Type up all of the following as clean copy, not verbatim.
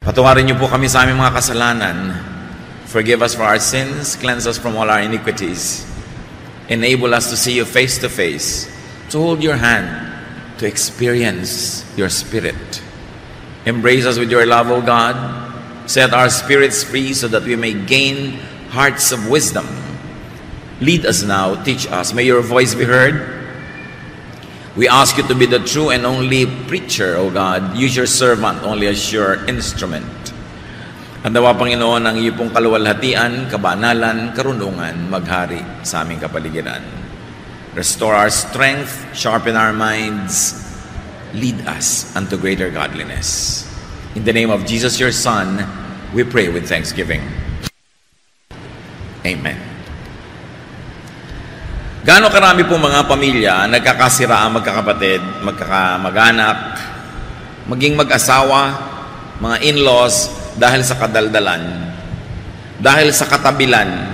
Patawarin niyo po kami sa aming mga kasalanan. Forgive us for our sins, cleanse us from all our iniquities. Enable us to see you face to face, to hold your hand, to experience your Spirit. Embrace us with your love, O God. Set our spirits free so that we may gain hearts of wisdom. Lead us now, teach us. May your voice be heard. We ask you to be the true and only preacher, O God. Use your servant only as your instrument. At nawa, Panginoon, ang iyo pong kaluwalhatian, kabanalan, karunungan, maghari sa aming kapaligiran. Restore our strength, sharpen our minds, lead us unto greater godliness. In the name of Jesus, your Son, we pray with thanksgiving. Amen. Gaano karami po mga pamilya nagkakasiraan, magkakapatid, magkakamag-anak, maging mag-asawa, mga in-laws, dahil sa kadaldalan, dahil sa katabilan,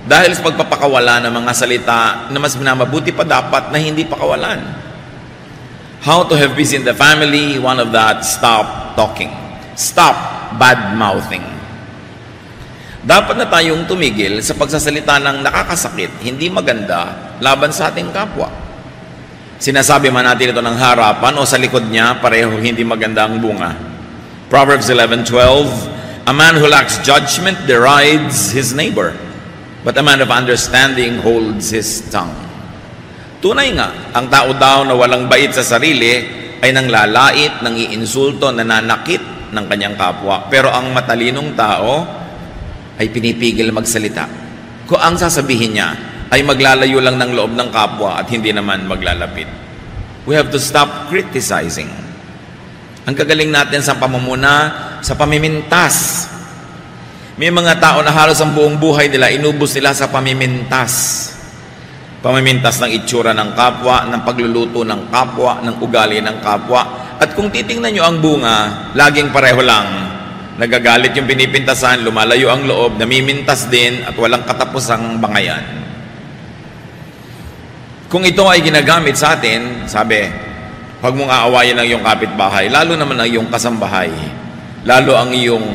dahil sa pagpapakawala ng mga salita na mas minamabuti pa dapat na hindi pakawalan. How to have peace in the family? One of that, stop talking. Stop bad-mouthing. Dapat na tayong tumigil sa pagsasalita ng nakakasakit, hindi maganda, laban sa ating kapwa. Sinasabi man natin ito ng harapan o sa likod niya, pareho hindi maganda ang bunga. Proverbs 11:12, a man who lacks judgment derides his neighbor, but a man of understanding holds his tongue. Tunay nga, ang tao daw na walang bait sa sarili ay nanglalait, nangiinsulto, nananakit ng kanyang kapwa. Pero ang matalinong tao ay pinipigil magsalita. Kung ang sasabihin niya ay maglalayo lang ng loob ng kapwa at hindi naman maglalapit. We have to stop criticizing. Ang gagaling natin sa pamumuna, sa pamimintas. May mga tao na halos ang buong buhay nila, inubos nila sa pamimintas. Pamimintas ng itsura ng kapwa, ng pagluluto ng kapwa, ng ugali ng kapwa. At kung titingnan nyo ang bunga, laging pareho lang. Nagagalit yung pinipintasan, lumalayo ang loob, namimintas din, at walang katapusang bangayan. Kung ito ay ginagamit sa atin, sabi, huwag mong aawayin ang iyong kapitbahay, lalo naman ang iyong kasambahay, lalo ang iyong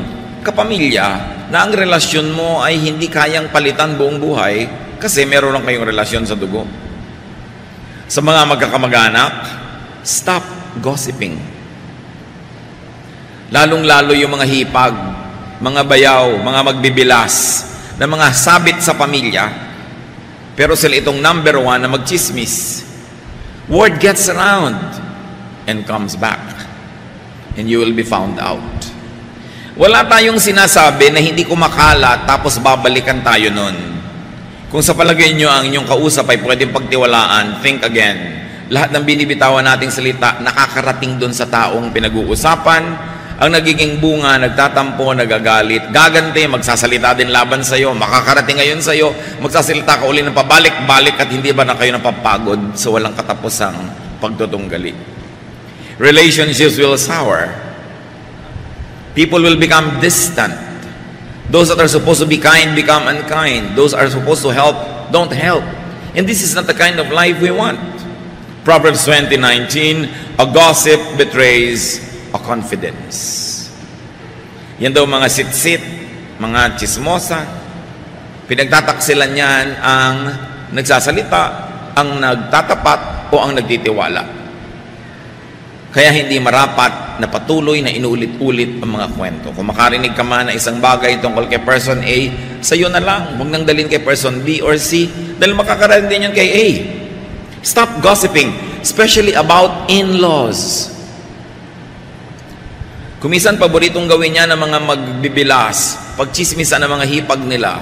kapamilya, na ang relasyon mo ay hindi kayang palitan buong buhay kasi meron lang kayong relasyon sa dugo. Sa mga magkakamag-anak, stop gossiping. Lalong-lalo yung mga hipag, mga bayaw, mga magbibilas, na mga sabit sa pamilya, pero sila itong number one na magchismis. Word gets around and comes back, and you will be found out. Wala tayong sinasabi na hindi kumakalat tapos babalikan tayo nun. Kung sa palagay nyo ang inyong kausap ay pwedeng pagtiwalaan, think again. Lahat ng binibitawan nating salita nakakarating dun sa taong pinag-uusapan. Ang nagiging bunga, nagtatampo, nagagalit, gaganti, magsasalita din laban sa'yo, makakarating ngayon sa'yo, magsasalita ka uli ng pabalik-balik at hindi ba na kayo napapagod sa walang katapusang pagtutunggali. Relationships will sour. People will become distant. Those that are supposed to be kind become unkind. Those are supposed to help don't help. And this is not the kind of life we want. Proverbs 20:19, a gossip betrays a confidence. Yan daw mga sitsit, mga chismosa. Pinagtataksilan yan ang nagsasalita, ang nagtatapat o ang nagtitiwala. Kaya hindi marapat na patuloy na inuulit-ulit ang mga kwento. Kung makarinig ka man na isang bagay tungkol kay person A, sa'yo na lang. Huwag nang dalhin kay person B or C dahil makakarinig din yan kay A. Stop gossiping, especially about in-laws. Kumisan paboritong gawin niya ng mga magbibilas, pagchismisan ng mga hipag nila.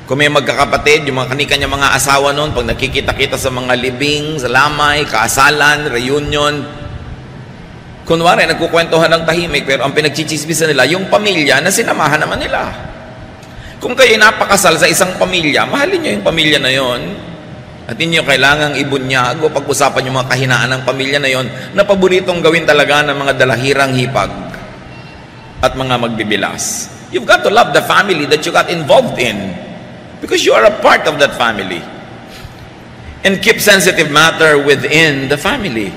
Kung may magkakapatid, yung mga kanikanya mga asawa noon, pag nakikita-kita sa mga libing, sa lamay, kaasalan, reunion, kunwari, nagkukwentuhan ng tahimik, pero ang pinagchichismisan nila, yung pamilya na sinamahan naman nila. Kung kayo napakasal sa isang pamilya, mahalin nyo yung pamilya na yon. At hindi nyo kailangang ibunyag o pag-usapan yung mga kahinaan ng pamilya na yon na paboritong gawin talaga ng mga dalahirang hipag at mga magbibilas. You've got to love the family that you got involved in because you are a part of that family. And keep sensitive matter within the family.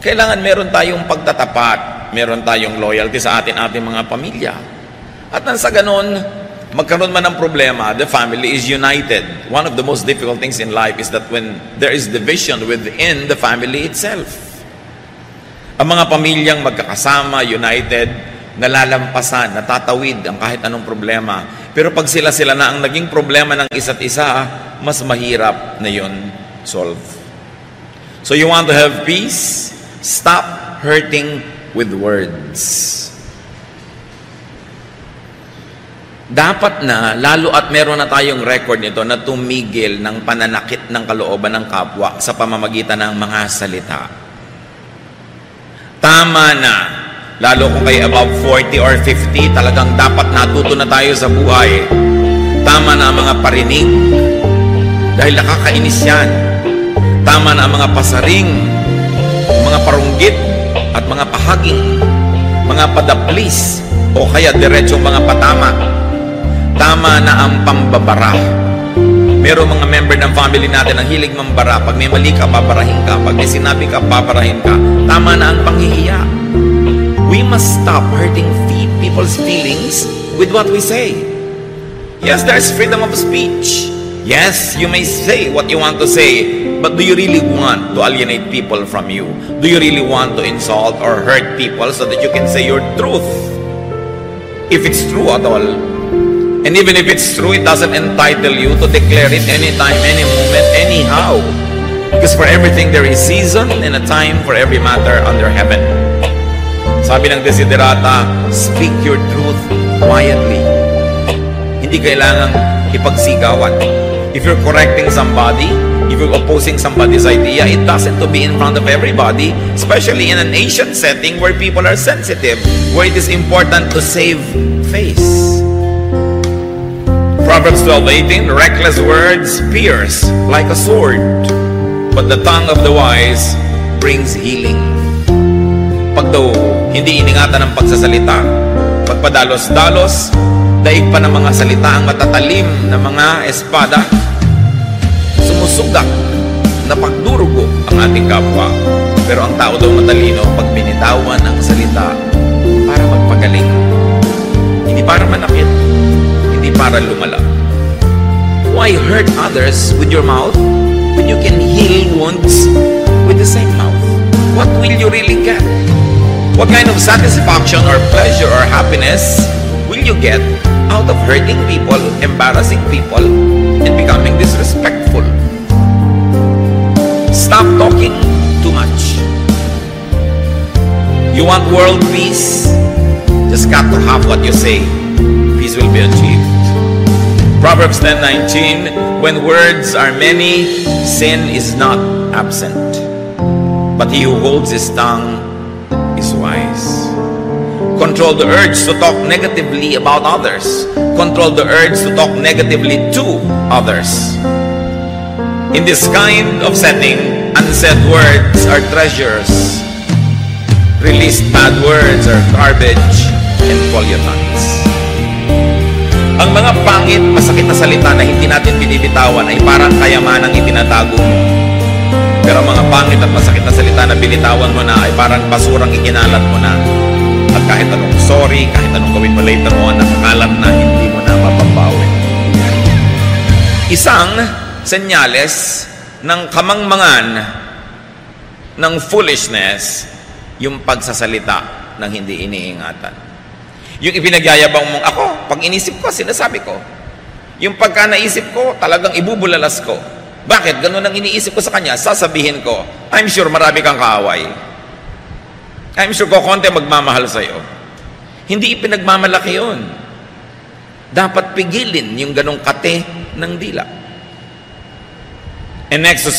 Kailangan meron tayong pagtatapat. meron tayong loyalty sa ating mga pamilya. At nang sa ganun, magkaroon man ng problema, the family is united. One of the most difficult things in life is that when there is division within the family itself. Ang mga pamilyang magkakasama, united, nalalampasan, natatawid ang kahit anong problema. Pero pag sila na ang naging problema ng isa't isa, mas mahirap na yun solve. So you want to have peace? Stop hurting with words. Dapat na, lalo at meron na tayong record nito, na tumigil ng pananakit ng kalooban ng kapwa sa pamamagitan ng mga salita. Tama na. Lalo kung kayo above 40 or 50, talagang dapat natuto na tayo sa buhay. Tama na ang mga parinig, dahil nakakainis yan. Tama na ang mga pasaring, mga parunggit, at mga pahaging, mga padaplis, o kaya diretsong mga patama. Tama na ang pambabara. Merong mga member ng family natin ang hilig mambara. Pag may mali ka, babarahin ka. Pag may sinabi ka, babarahin ka. Tama na ang panghihiya. We must stop hurting people's feelings with what we say. Yes, there's freedom of speech. Yes, you may say what you want to say, but do you really want to alienate people from you? Do you really want to insult or hurt people so that you can say your truth? If it's true at all. And even if it's true, it doesn't entitle you to declare it anytime, any moment, anyhow. Because for everything there is season and a time for every matter under heaven. Sabi ng Desiderata, speak your truth quietly. Hindi kailangang ipagsigawan. If you're correcting somebody, if you're opposing somebody's idea, it doesn't to be in front of everybody, especially in an Asian setting where people are sensitive, where it is important to save face. Proverbs 12:18, reckless words pierce like a sword, but the tongue of the wise brings healing. Pag daw hindi iningatan ng pagsasalita, pagpadalos-dalos, daig pa ng mga salita ang matatalim na mga espada, sumusugat na pagdurugo ang ating kapwa. Pero ang tao daw matalino pag binitawan ang salita para magpagaling. Hindi para manakit, hindi para lumala. Why hurt others with your mouth when you can heal wounds with the same mouth? What will you really get? What kind of satisfaction or pleasure or happiness will you get out of hurting people, embarrassing people, and becoming disrespectful? Stop talking too much. You want world peace? Just cut to half what you say. Peace will be achieved. Proverbs 10:19, when words are many, sin is not absent. But he who holds his tongue is wise. Control the urge to talk negatively about others. Control the urge to talk negatively to others. In this kind of setting, unsaid words are treasures. Released bad words are garbage and pollutants. Ang mga pangit, masakit na salita na hindi natin binibitawan ay parang kayamanang itinatago mo. Pero ang mga pangit at masakit na salita na binitawan mo na ay parang basurang ikinalat mo na. At kahit anong sorry, kahit anong gawin mo later on, nakakalat na, hindi mo na mapapawi. Isang senyales ng kamangmangan ng foolishness, yung pagsasalita ng hindi iniingatan. Yung ipinagyayabang mong ako, pag inisip ko, sinasabi ko. Yung pagka naisip ko, talagang ibubulalas ko. Bakit? Ganun ang iniisip ko sa kanya, sasabihin ko, I'm sure marami kang kaaway. I'm sure ko konti magmamahal sa'yo. Hindi ipinagmamalaki yun. Dapat pigilin yung ganong kate ng dila. And next, to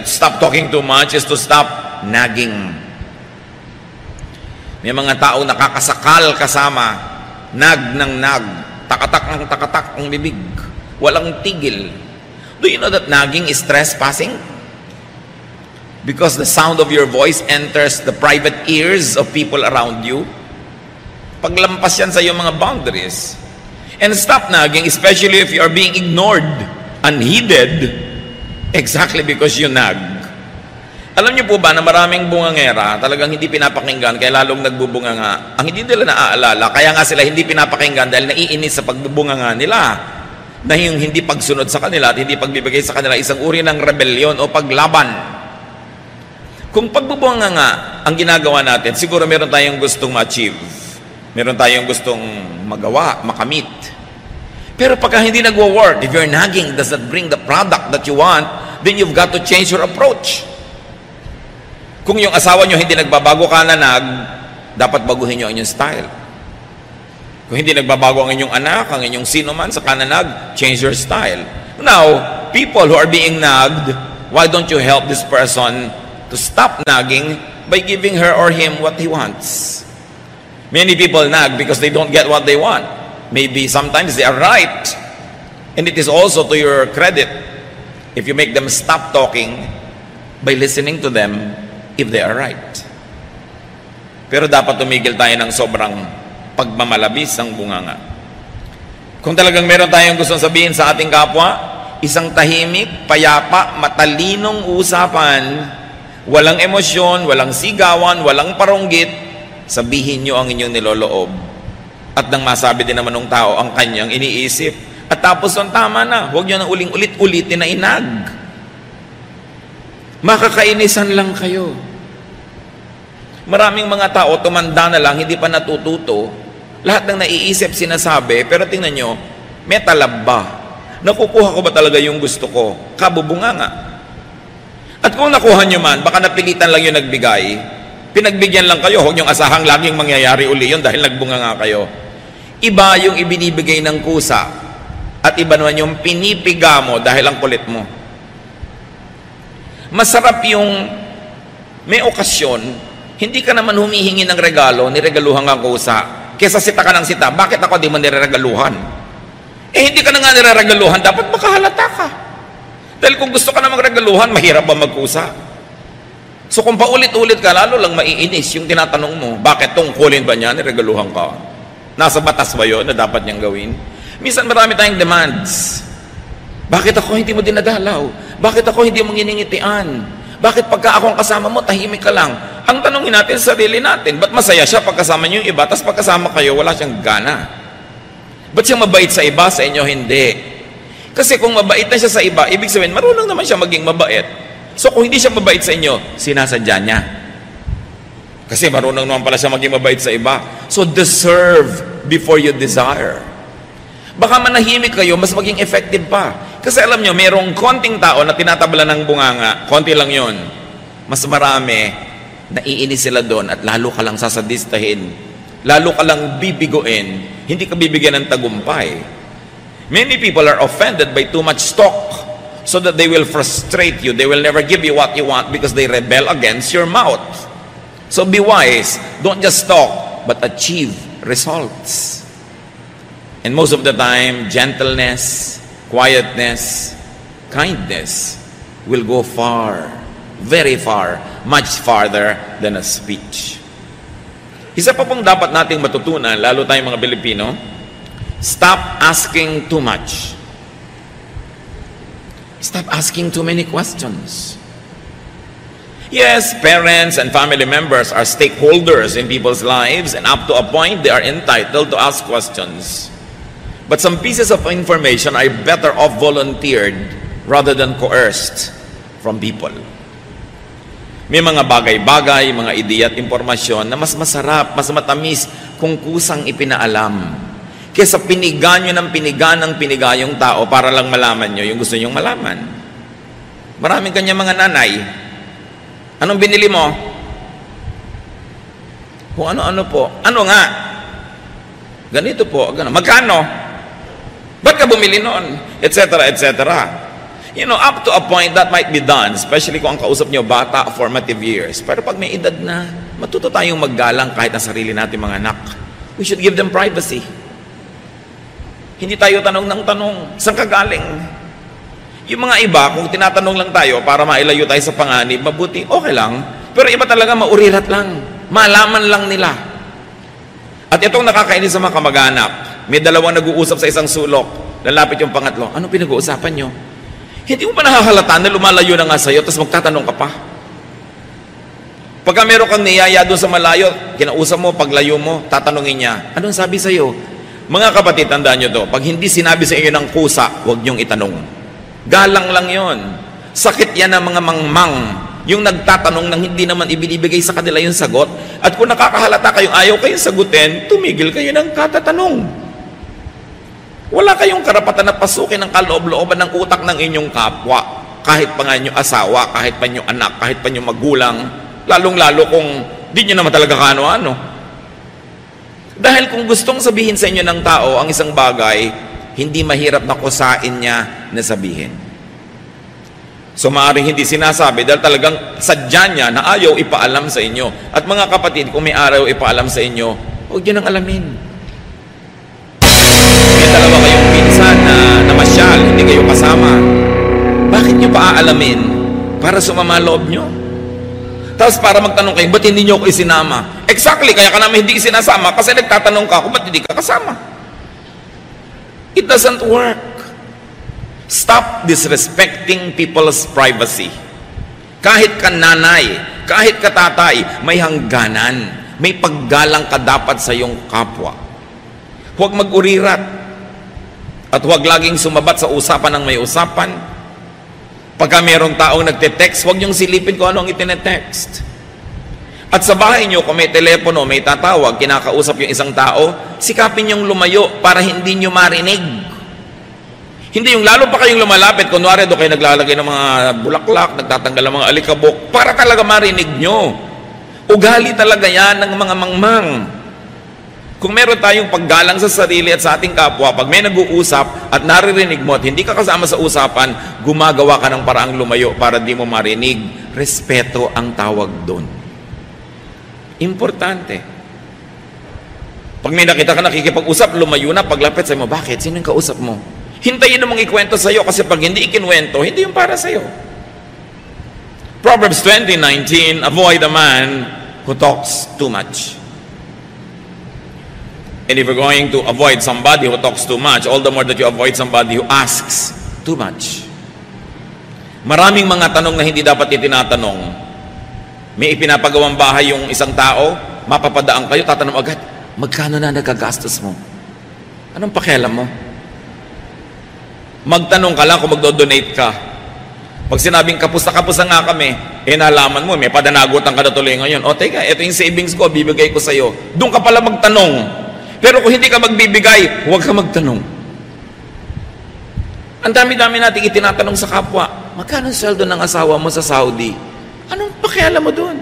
stop talking too much is to stop nagging. May mga tao nakakasakal kasama, nag ng nag, takatak ng takatak ang bibig, walang tigil. Do you know that nagging is trespassing? Because the sound of your voice enters the private ears of people around you. Paglampas yan sa iyong mga boundaries. And stop nagging, especially if you are being ignored, unheeded, exactly because you nag. Alam niyo po ba na maraming bungangera talagang hindi pinapakinggan kaya lalong nagbubunga nga. Ang hindi nila naaalala, kaya nga sila hindi pinapakinggan dahil naiinis sa pagbubunga nga nila. Na yung hindi pagsunod sa kanila at hindi pagbibigay sa kanila isang uri ng rebellion o paglaban. Kung pagbubunga nga ang ginagawa natin, siguro meron tayong gustong ma-achieve. Meron tayong gustong magawa, makamit. Pero pagka hindi nagwo-work, if you're nagging, does that bring the product that you want, then you've got to change your approach. Kung yung asawa nyo hindi nagbabago ka nanag, dapat baguhin nyo ang inyong style. Kung hindi nagbabago ang inyong anak, ang inyong sino man sa kananag, change your style. Now, people who are being nagged, why don't you help this person to stop nagging by giving her or him what he wants? Many people nag because they don't get what they want. Maybe sometimes they are right. And it is also to your credit if you make them stop talking by listening to them if they are right. Pero dapat tumigil tayo ng sobrang pagmamalabis ng bunganga. Kung talagang meron tayong gustong sabihin sa ating kapwa, isang tahimik, payapa, matalinong usapan, walang emosyon, walang sigawan, walang paronggit, sabihin nyo ang inyong niloloob. At nang masabi din naman ng tao ang kanyang iniisip. At tapos ang tama na, huwag nyo na ulit-ulitin na inag. Makakainisan lang kayo. Maraming mga tao, tumanda na lang, hindi pa natututo. Lahat ng naiisip, sinasabi, pero tingnan nyo, may talab ba? Nakukuha ko ba talaga yung gusto ko? Kabubunga nga. At kung nakuha nyo man, baka napilitan lang yung nagbigay, pinagbigyan lang kayo, huwag nyong asahang laging mangyayari uli yun dahil nagbunga nga kayo. Iba yung ibinibigay ng kusa, at iba naman yung pinipiga mo dahil ang kulit mo. Masarap yung may okasyon, hindi ka naman humihingi ng regalo, niregaluhan ka kusa. Kesa sita ka ng sita, bakit ako di mo niregaluhan? Eh hindi ka na nga niregaluhan, dapat makahalata ka. Dahil kung gusto ka na magregaluhan, mahirap ba magkusa? So kung paulit-ulit ka, lalo lang maiinis yung tinatanong mo, bakit tungkulin ba niya, niregaluhan ka? Nasa batas ba yun na dapat niyang gawin? Minsan marami tayong demands. Bakit ako hindi mo dinadalaw? Bakit ako hindi mo nginingitian? Bakit pagka ako ang kasama mo, tahimik ka lang? Ang tanongin natin sa sarili natin, ba't masaya siya pagkasama niyo yung iba, tapos pagkasama kayo, wala siyang gana? Ba't siya mabait sa iba, sa inyo hindi? Kasi kung mabait na siya sa iba, ibig sabihin, marunong naman siya maging mabait. So kung hindi siya mabait sa inyo, sinasadya niya. Kasi marunong naman pala siya maging mabait sa iba. So deserve before you desire. Baka manahimik kayo, mas maging effective pa. Kasi alam nyo, mayroong konting tao na tinatabla ng bunganga, konti lang yon. Mas marami, naiinis sila doon at lalo ka lang sasadistahin. Lalo ka lang bibiguin, hindi ka bibigyan ng tagumpay. Many people are offended by too much talk so that they will frustrate you. They will never give you what you want because they rebel against your mouth. So be wise. Don't just talk, but achieve results. And most of the time, gentleness, quietness, kindness will go far, very far, much farther than a speech. Isa pa pong dapat nating matutunan, lalo tayong mga Pilipino, stop asking too much. Stop asking too many questions. Yes, parents and family members are stakeholders in people's lives, and up to a point, they are entitled to ask questions. But some pieces of information are better off volunteered rather than coerced from people. May mga bagay-bagay, mga ideya at impormasyon na mas masarap, mas matamis kung kusang ipinaalam. Kesa piniga nyo ng piniga yung tao para lang malaman nyo yung gusto nyong malaman. Maraming kanya mga nanay. Anong binili mo? Kung ano-ano po. Ano nga? Ganito po. Ganun. Magkano? Ba't ka bumili noon? Etc. etc. You know, up to a point that might be done, especially kung ang kausap nyo bata, formative years. Pero pag may edad na, matuto tayong maggalang kahit ang sarili natin mga anak. We should give them privacy. Hindi tayo tanong ng tanong, saan ka galing? Yung mga iba, kung tinatanong lang tayo para mailayo tayo sa panganib, mabuti, okay lang. Pero iba talaga maurirat lang. Malaman lang nila. At itong nakakainis sa mga kamag-anak, may dalawang nag-uusap sa isang sulok, lalapit yung pangatlo, anong pinag-uusapan nyo? Hindi mo pa nakahalata na lumalayo na nga sa'yo, tapos magtatanong ka pa. Pagka meron kang niyaya doon sa malayo, kinausap mo, paglayo mo, tatanungin niya, anong sabi sa'yo? Mga kapatid, tandaan nyo to, pag hindi sinabi sa inyo ng kusa, huwag nyong itanong. Galang lang yon. Sakit yan ng mga mangmang, yung nagtatanong nang hindi naman ibinibigay sa kanila yung sagot. At kung nakakahalata kayong ayaw kayong sagutin, tumigil kayo ng katatanong. Wala kayong karapatan na pasukin ng kaloob-looban ng utak ng inyong kapwa. Kahit pa nga inyong asawa, kahit pa inyong anak, kahit pa inyong magulang, lalong-lalo kung di nyo naman talaga kaano-ano. Dahil kung gustong sabihin sa inyo ng tao ang isang bagay, hindi mahirap na kusain niya na sabihin. So maaaring hindi sinasabi dahil talagang sadya niya na ayaw ipaalam sa inyo. At mga kapatid, kung may araw ipaalam sa inyo, huwag nyo nang alamin. May dalawa kayong pinsan na namasyal, hindi kayo kasama. Bakit nyo pa aalamin? Para sumama loob nyo? Tapos para magtanong kayo, ba't hindi nyo ako isinama? Exactly, kaya ka namin hindi isinasama kasi nagtatanong ka ako, ba't hindi ka kasama? It doesn't work. Stop disrespecting people's privacy. Kahit ka nanay, kahit ka tatay, may hangganan. May paggalang ka dapat sa iyong kapwa. Huwag mag-urirat. At huwag laging sumabat sa usapan ng may usapan. Pagka mayroong taong nagte-text, huwag niyong silipin kung ano ang itinetext. At sa bahay niyo, kung may telepono, may tatawag, kinakausap yung isang tao, sikapin niyong lumayo para hindi niyo marinig. Hindi yung lalo pa kayong lumalapit, kunwari doon kayo naglalagay ng mga bulaklak, nagtatanggal ng mga alikabok, para talaga marinig niyo. Ugali talaga yan ng mga mangmang. Kung meron tayong paggalang sa sarili at sa ating kapwa, pag may nag-uusap at naririnig mo at hindi ka kasama sa usapan, gumagawa ka ng paraang lumayo para di mo marinig. Respeto ang tawag doon. Importante. Pag may nakita ka nakikipag-usap, lumayo na, paglapit sa'yo mo, bakit? Sino yung kausap mo? Hintayin namang ikwento sa'yo kasi pag hindi ikinwento, hindi yung para sa'yo. Proverbs 20:19, avoid a man who talks too much. And if you're going to avoid somebody who talks too much, all the more that you avoid somebody who asks too much. Maraming mga tanong na hindi dapat itinatanong. May ipinapagawang bahay yung isang tao, mapapadaan kayo, tatanong agad, magkano na nagagastos mo? Anong pakialam mo? Magtanong ka lang kung magdo-donate ka. Pag sinabing kapus na nga kami, nalaman mo, may padanagutan ka na tuloy ngayon. O teka, ito yung savings ko, bibigay ko sa'yo. Doon ka pala magtanong. Pero kung hindi ka magbibigay, huwag ka magtanong. Ang dami-dami natin itinatanong sa kapwa, magkano sweldo ng asawa mo sa Saudi? Anong pakialam mo doon?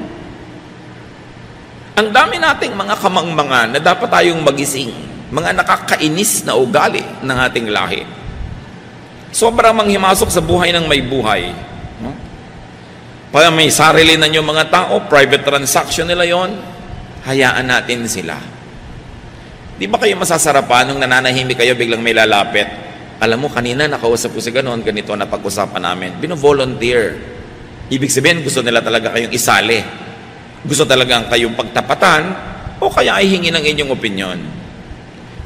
Ang dami nating mga kamangmangan na dapat tayong magising, mga nakakainis na ugali ng ating lahi. Sobrang manghimasok sa buhay ng may buhay. No? Pag may sarili na yung mga tao, private transaction nila yon, hayaan natin sila. Di ba kayo masasarapan nung nananahimik kayo biglang may lalapit? Alam mo, kanina nakausap ko si ganon, ganito na pag-usapan namin. Bino-volunteer. Ibig sabihin, gusto nila talaga kayong isali. Gusto talagang kayong pagtapatan o kaya ay hingi ng inyong opinyon.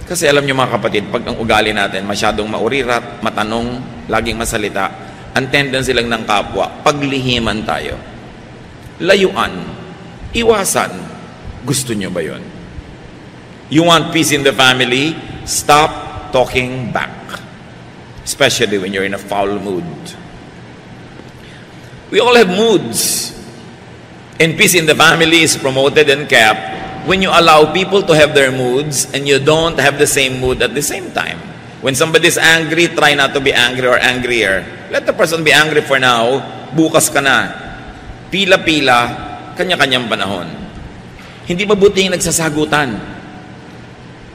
Kasi alam nyo mga kapatid, pag ang ugali natin masyadong maurirat, matanong, laging masalita, ang tendency lang ng kapwa, paglihiman tayo. Layuan. Iwasan. Gusto nyo ba yun? You want peace in the family? Stop talking back. Especially when you're in a foul mood. We all have moods. And peace in the family is promoted and kept when you allow people to have their moods and you don't have the same mood at the same time. When somebody is angry, try not to be angry or angrier. Let the person be angry for now. Bukas ka na. Pila-pila, kanya-kanyang panahon. Hindi mabuti yung nagsasagutan.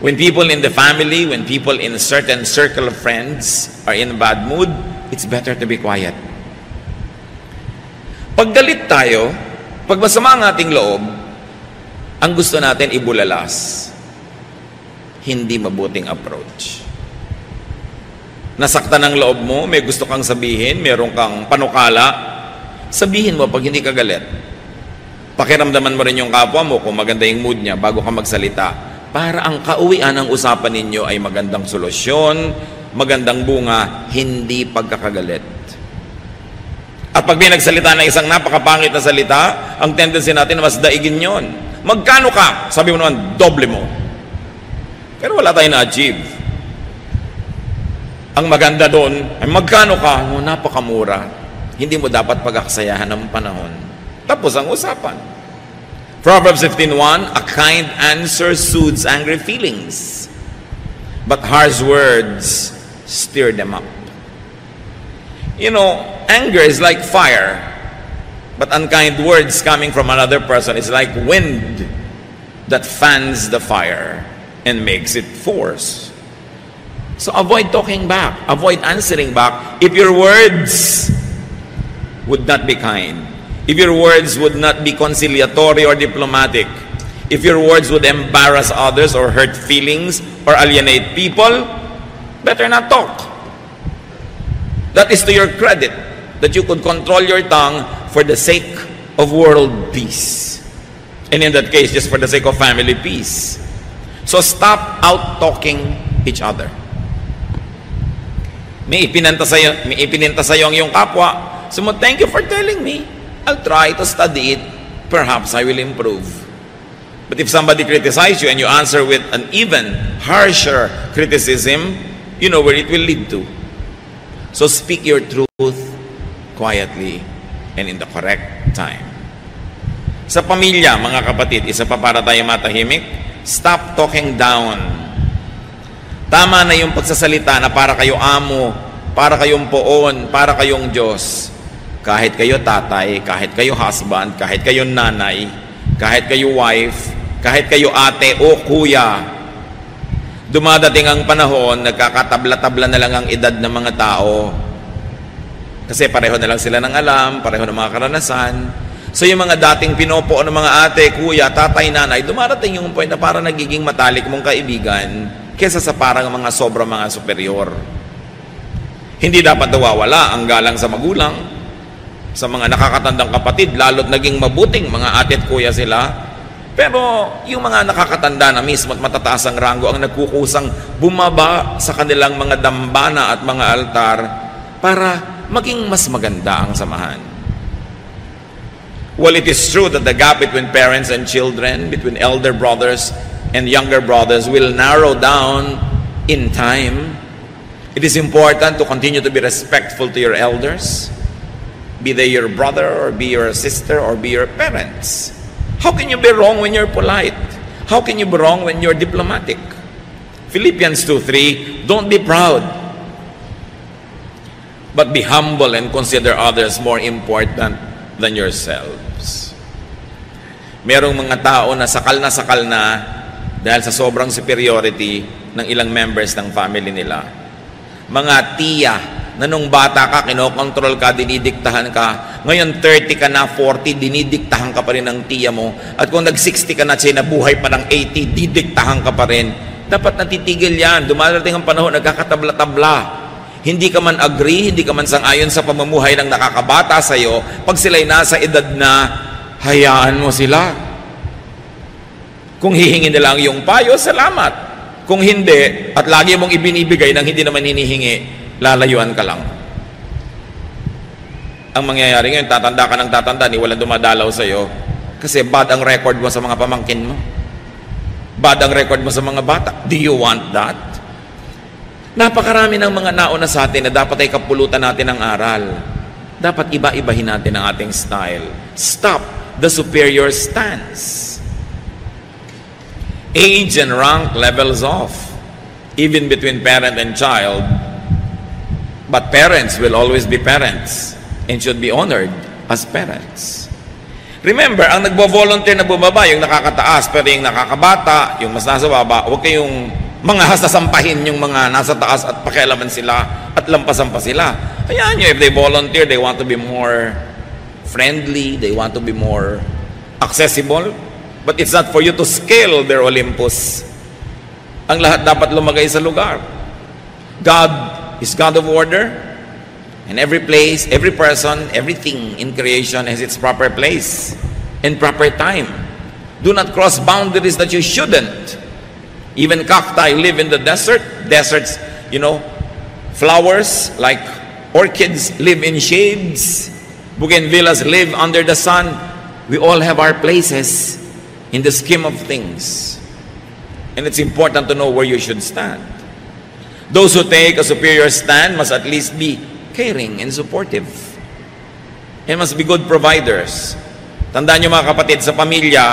When people in the family, when people in a certain circle of friends are in a bad mood, it's better to be quiet. Pag galit tayo, pag masama ang ating loob, ang gusto natin ibulalas. Hindi mabuting approach. Nasaktan ang loob mo, may gusto kang sabihin, meron kang panukala, sabihin mo pag hindi ka galit. Pakiramdaman mo rin yung kapwa mo kung maganda yung mood niya bago ka magsalita. Para ang kauwian ng usapan ninyo ay magandang solusyon, magandang bunga, hindi pagkakagalit. At pag may nagsalita na isang napakapangit na salita, ang tendency natin na mas daigin yon. Magkano ka? Sabi mo naman, doble mo. Pero wala tayong na-achieve. Ang maganda doon ay magkano ka? Oh, napakamura. Hindi mo dapat pag-aksayahan ng panahon. Tapos ang usapan. Proverbs 15:1, a kind answer soothes angry feelings, but harsh words stir them up. You know, anger is like fire, but unkind words coming from another person is like wind that fans the fire and makes it force. So avoid talking back, avoid answering back if your words would not be kind, if your words would not be conciliatory or diplomatic, if your words would embarrass others or hurt feelings or alienate people, better not talk. That is to your credit, that you could control your tongue for the sake of world peace. And in that case, just for the sake of family peace. So stop out-talking each other. May ipininta sa'yo ang iyong kapwa. So thank you for telling me. I'll try to study it. Perhaps I will improve. But if somebody criticizes you and you answer with an even harsher criticism, you know where it will lead to. So speak your truth quietly and in the correct time. Sa pamilya, mga kapatid, isa pa para tayo matahimik, stop talking down. Tama na yung pagsasalita na para kayo amo, para kayong poon, para kayong Diyos. Kahit kayo tatay, kahit kayo husband, kahit kayo nanay, kahit kayo wife, kahit kayo ate o kuya, dumadating ang panahon, nagkakatabla-tabla na lang ang edad ng mga tao. Kasi pareho na lang sila ng alam, pareho ng mga karanasan. So yung mga dating pinopo ng mga ate, kuya, tatay, nanay, dumarating yung point na parang nagiging matalik mong kaibigan kesa sa parang mga sobrang mga superior. Hindi dapat nawawala ang galang sa magulang, sa mga nakakatandang kapatid, lalo't naging mabuting mga ate at kuya sila. Pero yung mga nakakatanda na mismo at matataas ang ranggo ang nagkukusang bumaba sa kanilang mga dambana at mga altar para maging mas maganda ang samahan. Well, it is true that the gap between parents and children, between elder brothers and younger brothers will narrow down in time. It is important to continue to be respectful to your elders, be they your brother or be your sister or be your parents. How can you be wrong when you're polite? How can you be wrong when you're diplomatic? Philippians 2:3, don't be proud, but be humble and consider others more important than yourselves. Merong mga tao na sakal na dahil sa sobrang superiority ng ilang members ng family nila. Mga tiya na nung bata ka, kinokontrol ka, dinidiktahan ka. Ngayon 30 ka na, 40, dinidiktahan ka pa rin ng tiya mo. At kung nag-60 ka na, siya nabuhay pa ng 80, didiktahan ka pa rin. Dapat natitigil yan. Dumarating ang panahon, nagkakatabla-tabla. Hindi ka man agree, hindi ka man sang-ayon sa pamumuhay ng nakakabata sa'yo. Pag sila'y nasa edad na, hayaan mo sila. Kung hihingin nila ang iyong payo, salamat. Kung hindi, at lagi mong ibinibigay ng hindi naman hinihingi, lalayuan ka lang. Ang mangyayari ngayon, tatanda ka ng tatanda, ni walang dumadalaw sa'yo, kasi bad ang record mo sa mga pamangkin mo. Bad ang record mo sa mga bata. Do you want that? Napakarami ng mga nauna sa atin na dapat ay kapulutan natin ng aral. Dapat iba-ibahin natin ang ating style. Stop the superior stance. Age and rank levels off, even between parent and child. But parents will always be parents and should be honored as parents. Remember, ang nagbo-volunteer na bumaba, yung nakakataas, pero yung nakakabata, yung mas nasa baba, huwag kayong mga hasasampahin yung mga nasa taas at pakialaman sila at lampasan pa sila. Hayaan nyo, if they volunteer, they want to be more friendly, they want to be more accessible, but it's not for you to scale their Olympus. Ang lahat dapat lumagay sa lugar. God is God of order, and every place, every person, everything in creation has its proper place and proper time. Do not cross boundaries that you shouldn't. Even cacti live in the desert. Deserts, flowers like orchids live in shades. Bougainvilleas live under the sun. We all have our places in the scheme of things. And it's important to know where you should stand. Those who take a superior stand must at least be caring and supportive. And must be good providers. Tandaan nyo mga kapatid, sa pamilya,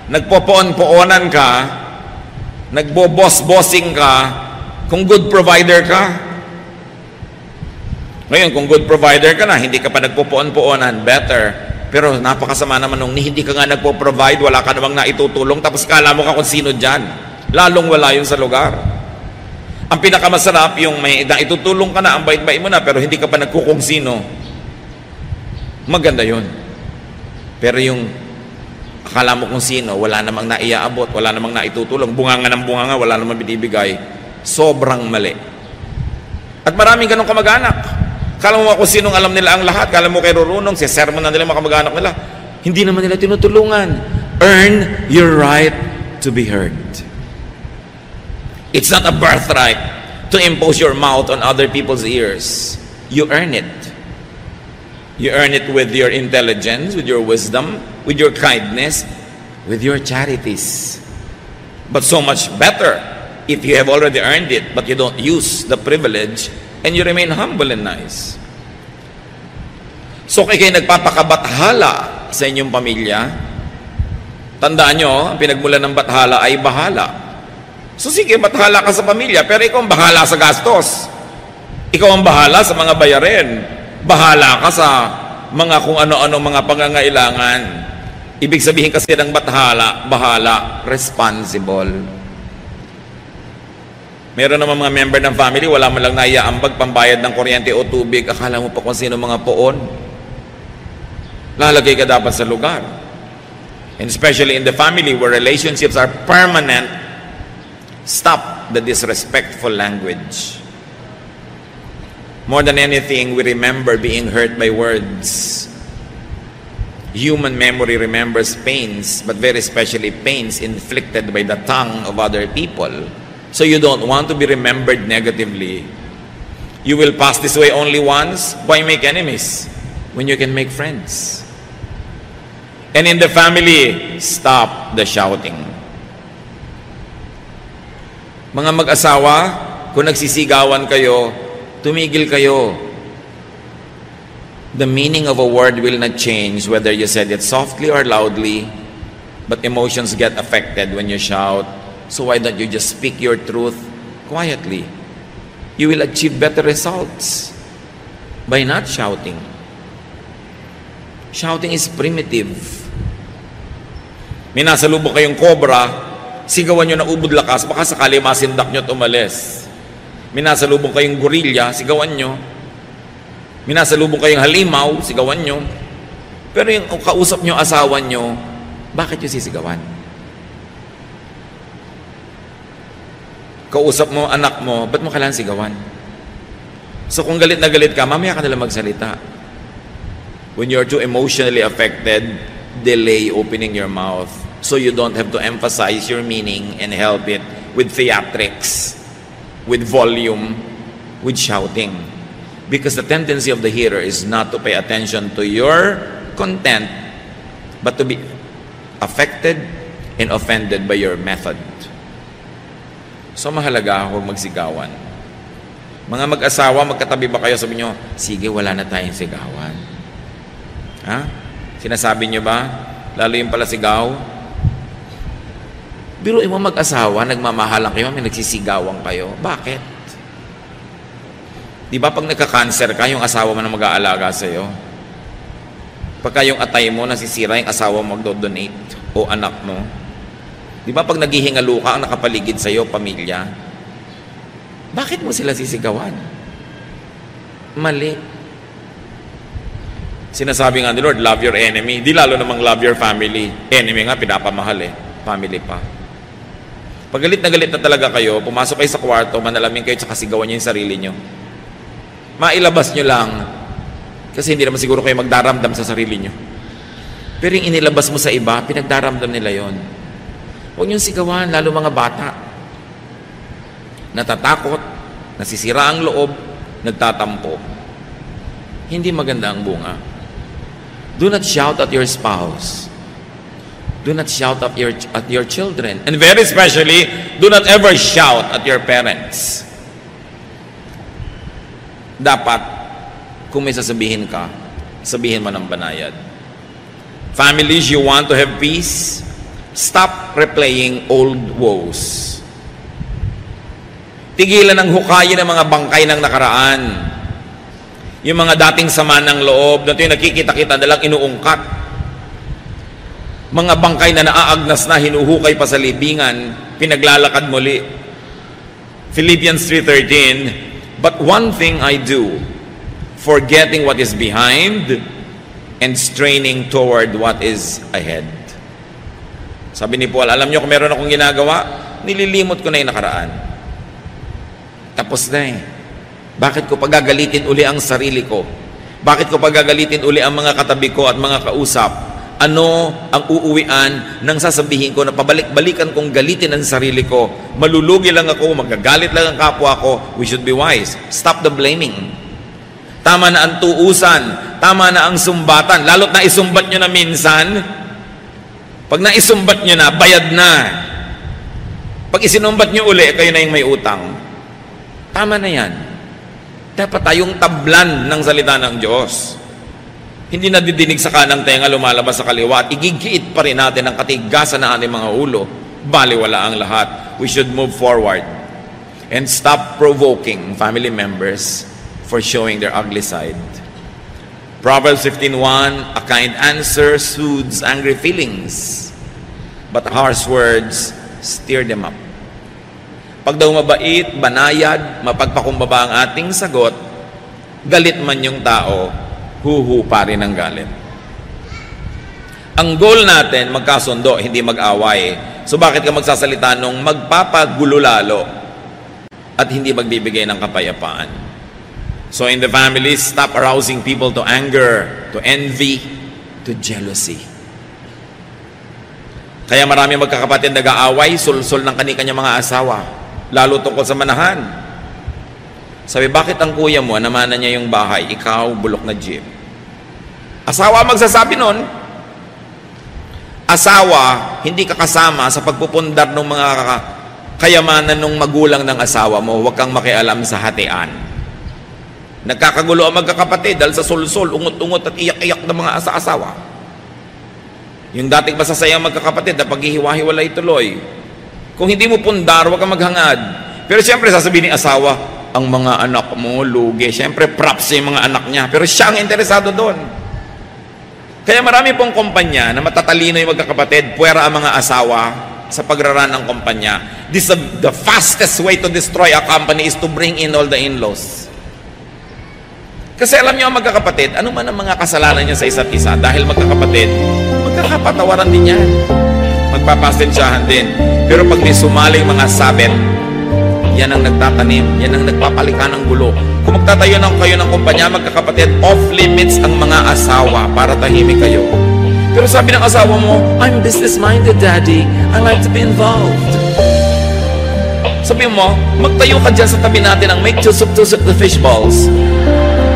nagpopoon-poonan ka, nagbo-boss-bossing ka, kung good provider ka. Ngayon, kung good provider ka na, hindi ka pa nagpopoon-poonan, better. Pero napakasama naman nung hindi ka nga nagpo-provide, wala ka namang naitutulong, tapos kala mo ka kung sino dyan. Lalong wala yun sa lugar. Ang pinakamasarap, yung may naitutulong ka na, ang bait-bait mo na, pero hindi ka pa nagkukung sino. Maganda yun. Pero yung akala mo kung sino, wala namang naiaabot, wala namang naitutulong, bunganga ng bunganga, wala namang binibigay, sobrang mali. At maraming ganong kamag-anak. Kala mo kung sinong alam nila ang lahat, kala mo kay Rurunong, si sermon na nila mga kamag-anak nila, hindi naman nila tinutulungan. Earn your right to be heard. It's not a birthright to impose your mouth on other people's ears. You earn it. You earn it with your intelligence, with your wisdom, with your kindness, with your charities. But so much better if you have already earned it, but you don't use the privilege and you remain humble and nice. So kayo nagpapakabathala sa inyong pamilya, tandaan nyo, ang pinagmulan ng bathala ay bahala. So sige, bathala ka sa pamilya, pero ikaw ang bahala sa gastos. Ikaw ang bahala sa mga bayarin. Bahala ka sa mga kung ano-ano mga pangangailangan. Ibig sabihin kasi ng bahala, responsible. Meron naman mga member ng family, wala man lang naiaambag pambayad ng kuryente o tubig. Akala mo pa kung sino mga poon. Lalagay ka dapat sa lugar. And especially in the family where relationships are permanent, stop the disrespectful language. More than anything, we remember being hurt by words. Human memory remembers pains, but very especially pains inflicted by the tongue of other people. So you don't want to be remembered negatively. You will pass this way only once. Why make enemies when you can make friends? And in the family, stop the shouting. Mga mag-asawa, kung nagsisigawan kayo, tumigil kayo. The meaning of a word will not change whether you said it softly or loudly, but emotions get affected when you shout. So why don't you just speak your truth quietly? You will achieve better results by not shouting. Shouting is primitive. May nasalubong kayong cobra, sigawan nyo na ubod lakas, baka sakali masindak nyo at umalis. Minasalubong kayong gorilla, sigawan nyo. Minasalubong kayong halimaw, sigawan nyo. Pero yung kausap nyo, asawa nyo, bakit nyo sisigawan? Kausap mo, anak mo, ba't mo kailangan sigawan? So kung galit na galit ka, mamaya ka nalang magsalita. When you're too emotionally affected, delay opening your mouth so you don't have to emphasize your meaning and help it with theatrics, with volume, with shouting. Because the tendency of the hearer is not to pay attention to your content, but to be affected and offended by your method. So mahalaga, huwag magsigawan. Mga mag-asawa, magkatabi ba kayo? Sabi nyo, sige, wala na tayong sigawan. Ha? Sinasabi nyo ba? Lalo yung pala sigaw? Biruin mo mag-asawa, nagmamahalan kayo, may nagsisigawan kayo. Bakit? Di ba pag nagka-cancer ka, yung asawa mo na mag-aalaga sa'yo? Pagka yung atay mo nasisira, yung asawa mo magdo-donate o anak mo? Di ba pag naghihingalo ka, ang nakapaligid sa'yo, pamilya? Bakit mo sila sisigawan? Mali. Sinasabi nga ni Lord, love your enemy. Di lalo namang love your family. Enemy nga, pinapamahal Family pa. Pag galit na talaga kayo, pumasok kayo sa kwarto, manalamin kayo, tsaka sigawan nyo yung sarili nyo. Mailabas nyo lang. Kasi hindi naman siguro kayo magdaramdam sa sarili nyo. Pero yung inilabas mo sa iba, pinagdaramdam nila yon. Huwag nyo sigawan, lalo mga bata. Natatakot, nasisira ang loob, nagtatampo. Hindi maganda ang bunga. Do not shout at your spouse. Do not shout at your children. And very especially, do not ever shout at your parents. Dapat, kung may sasabihin ka, sabihin mo ng banayad. Families, you want to have peace? Stop replaying old woes. Tigilan ang hukayin ng mga bangkay ng nakaraan. Yung mga dating sama ng loob, na ito yung nakikita-kita na lang inuungkat. Mga bangkay na naaagnas na, hinuhukay pa sa libingan, pinaglalakad muli. Philippians 3:13, but one thing I do, forgetting what is behind and straining toward what is ahead. Sabi ni Paul, alam niyo kung meron akong ginagawa, nililimot ko na yung nakaraan. Tapos na eh. Bakit ko pagagalitin uli ang sarili ko? Bakit ko pagagalitin uli ang mga katabi ko at mga kausap? Ano ang uuwian ng sasabihin ko na pabalik-balikan kong galitin ang sarili ko? Malulugi lang ako, magagalit lang ang kapwa ko. We should be wise. Stop the blaming. Tama na ang tuusan. Tama na ang sumbatan. Lalo't na isumbat nyo na minsan. Pag naisumbat nyo na, bayad na. Pag isinumbat nyo uli, kayo na yung may utang. Tama na yan. Dapat tayong tablan ng salita ng Diyos. Hindi na didinig sa kanang tenga, lumalabas sa kaliwa, at igigiit pa rin natin ang katigasan ng ating mga ulo. Baliwala ang lahat. We should move forward and stop provoking family members for showing their ugly side. Proverbs 15:1, a kind answer soothes angry feelings, but harsh words stir them up. Pag daw mabait, banayad, mapagpakumbaba ang ating sagot, galit man yung tao, huhupa rin ang galit. Ang goal natin, magkasundo, hindi mag-away. So bakit ka magsasalita nung magpapagulo lalo at hindi magbibigay ng kapayapaan? So in the family, stop arousing people to anger, to envy, to jealousy. Kaya marami magkakapatid nag-aaway, sul-sul ng kani-kanyang mga asawa, lalo tungkol sa manahan. Sabi, bakit ang kuya mo, namana niya yung bahay, ikaw, bulok na jeep? Asawa magsasabi nun. Asawa, hindi ka kasama sa pagpupundar ng mga kayamanan ng magulang ng asawa mo, huwag kang makialam sa hatian. Nagkakagulo ang magkakapatid dahil sa sul-sul, ungot-ungot at iyak-iyak ng mga asawa. Yung dating masasayang magkakapatid na paghihiwa-hiwalay tuloy. Kung hindi mo pundar, huwag kang maghangad. Pero siyempre, sasabihin ni asawa, ang mga anak mo, lugi. Siyempre, props yung mga anak niya. Pero siya ang interesado doon. Kaya marami pong kumpanya na matatalino yung magkakapatid, puwera ang mga asawa sa pagraran ng kumpanya. The fastest way to destroy a company is to bring in all the in-laws. Kasi alam niyo ang magkakapatid, ano man ang mga kasalanan niya sa isa't isa, dahil magkakapatid, magkakapatawaran din yan. Magpapasensyahan din. Pero pag may sumaling mga sabit, yan ang nagtatanim, yan ang nagpapalikan ng gulo. Kung magtatayo ng kayo ng kumpanya, magkakapatid, off-limits ang mga asawa para tahimik kayo. Pero sabi ng asawa mo, I'm business-minded, Daddy. I like to be involved. Sabi mo, magtayo ka dyan sa tabi natin ang make tusok-tusok the fish balls.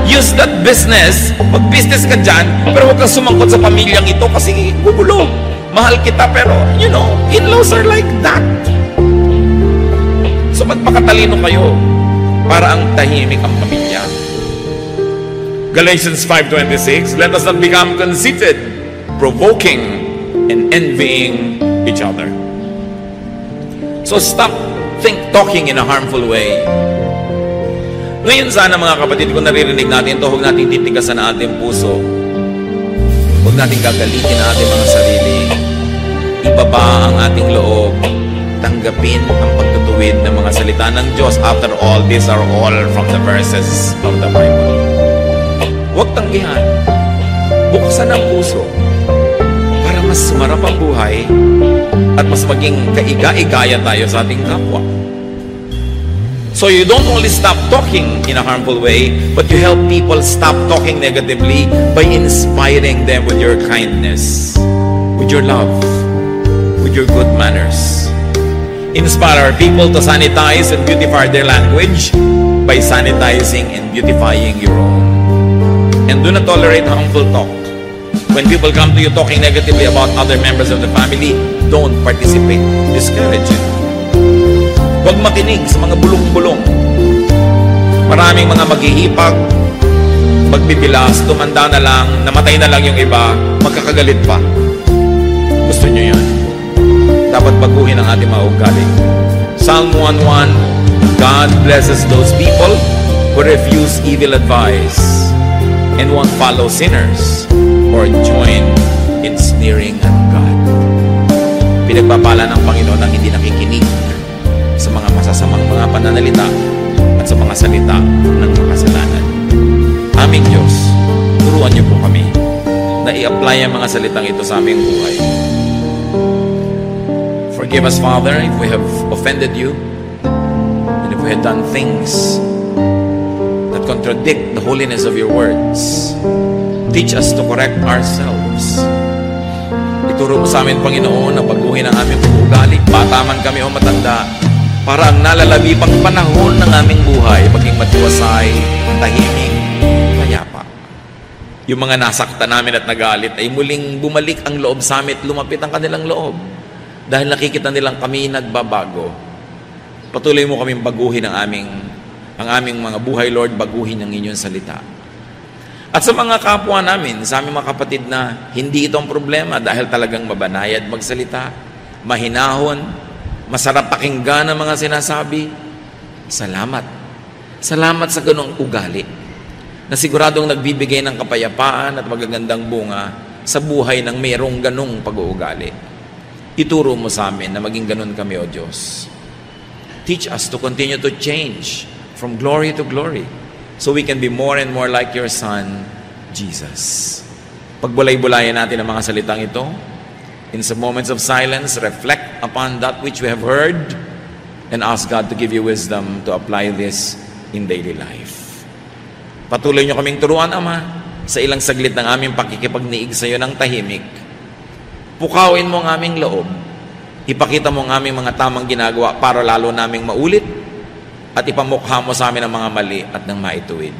Use that business, mag-business ka dyan, pero huwag kang sumangkot sa pamilyang ito kasi gugulo. Mahal kita, pero, you know, in-laws are like that. So, magpakatalino kayo para ang tahimik ang pamilya. Galatians 5:26, let us not become conceited, provoking, and envying each other. So, stop talking in a harmful way. Ngayon sana mga kapatid, kung naririnig natin ito, huwag natin titigasan ang ating puso. Huwag natin gagalitin ang ating mga sarili. Ibaba ang ating loob. Tanggapin ang pagtutuwid ng mga salita ng Diyos. After all, these are all from the verses of the Bible. Huwag tanggihan. Buksan ang puso para mas sumarap ang buhay at mas maging kaiga-igaya tayo sa ating kapwa. So you don't only stop talking in a harmful way, but you help people stop talking negatively by inspiring them with your kindness, with your love, with your good manners. Inspire people to sanitize and beautify their language by sanitizing and beautifying your own. And do not tolerate harmful talk. When people come to you talking negatively about other members of the family, don't participate. Discourage it. Huwag makinig sa mga bulong-bulong. Maraming mga maghihipag, magbibilas, tumanda na lang, namatay na lang yung iba, magkakagalit pa. Gusto nyo yan? Dapat baguhin ang ating mga ugali. Psalm 1:1, God blesses those people who refuse evil advice and won't follow sinners or join in sneering at God. Pinagpapala ng Panginoon ang hindi nakikinig sa mga masasamang mga pananalita at sa mga salita ng makasalanan. Aming Diyos, turuan niyo po kami na i-apply ang mga salitang ito sa aming buhay. Forgive us, Father, if we have offended you and if we have done things that contradict the holiness of your words. Teach us to correct ourselves. Ituro mo sa amin, Panginoon, na baguhin ang aming ugali, bata man kami o matanda, para ang nalalabi pang panahon ng aming buhay maging matiwasay, tahimik, payapa. Yung mga nasaktan namin at nagalit ay muling bumalik ang loob sa amin at lumapit ang kanilang loob dahil nakikita nilang kami nagbabago. Patuloy mo kaming baguhin ang aming mga buhay, Lord, baguhin ang inyong salita. At sa mga kapwa namin, sa aming mga kapatid na hindi ito ang problema dahil talagang mabanayad magsalita, mahinahon, masarap pakinggan ang mga sinasabi. Salamat. Salamat sa ganong ugali na siguradong nagbibigay ng kapayapaan at magagandang bunga sa buhay ng mayroong ganong pag-uugali. Ituro mo sa amin na maging ganon kami, O Diyos. Teach us to continue to change from glory to glory so we can be more and more like your Son, Jesus. Pagbulay-bulayan natin ang mga salitang ito. In some moments of silence, reflect upon that which we have heard and ask God to give you wisdom to apply this in daily life. Patuloy niyo kaming turuan, Ama, sa ilang saglit ng aming pakikipagniig sa iyo ng tahimik. Pukawin mo ang aming loob. Ipakita mo ang aming mga tamang ginagawa para lalo naming maulit at ipamukha mo sa amin ang mga mali at ng maituwid.